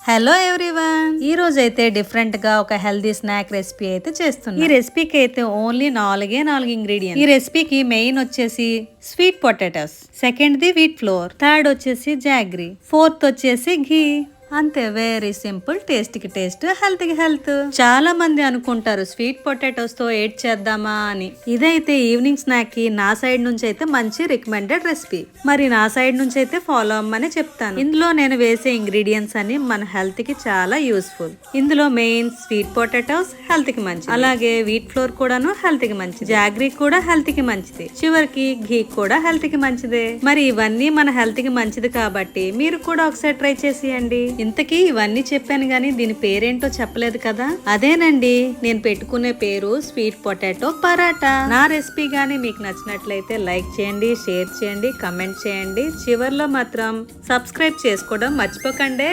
Hello everyone, ఈ రోజు అయితే డిఫరెంట్ గా ఒక హెల్దీ స్నాక్ రెసిపీ అయితే చేస్తున్నా. ఈ రెసిపీకి అయితే ఓన్లీ నాలుగు ఇంగ్రీడియంట్స్. ఈ రెసిపీకి మెయిన్ వచ్చేసి sweet potatoes, second the wheat flour, third వచ్చేసి జాగ్రీ, ఫోర్త్ వచ్చేసి ఘీ. అంతే, వెరీ సింపుల్. టేస్ట్ కి టేస్ట్, హెల్త్ కి హెల్త్. చాలా మంది అనుకుంటారు స్వీట్ పొటాటోస్ తో ఏడ్ చేద్దామా అని. ఇదైతే ఈవినింగ్ స్నాక్ కి నా సైడ్ నుంచి అయితే మంచి రికమెండెడ్ రెసిపీ. మరి నా సైడ్ నుంచి అయితే ఫాలో అవ్వమని చెప్తాను. ఇందులో నేను వేసే ఇంగ్రీడియంట్స్ అన్ని మన హెల్త్ కి చాలా యూస్ఫుల్. ఇందులో మెయిన్ స్వీట్ పొటాటోస్ హెల్త్ కి మంచిది, అలాగే వీట్ ఫ్లోర్ కూడాను హెల్త్ కి మంచిది, జాగ్రీ కూడా హెల్త్ కి మంచిది, చివరికి ఘీ కూడా హెల్త్ కి మంచిదే. మరి ఇవన్నీ మన హెల్త్ కి మంచిది కాబట్టి మీరు కూడా ఒకసారి ట్రై చేసేయండి. ఇంతకీ ఇవన్నీ చెప్పాను గానీ దీని పేరేంటో చెప్పలేదు కదా. అదేనండి, నేను పెట్టుకునే పేరు స్వీట్ పొటాటో పరాటా. నా రెసిపీ గానీ మీకు నచ్చినట్లయితే లైక్ చేయండి, షేర్ చేయండి, కమెంట్ చేయండి. చివర్లో మాత్రం సబ్స్క్రైబ్ చేసుకోవడం మర్చిపోకండి.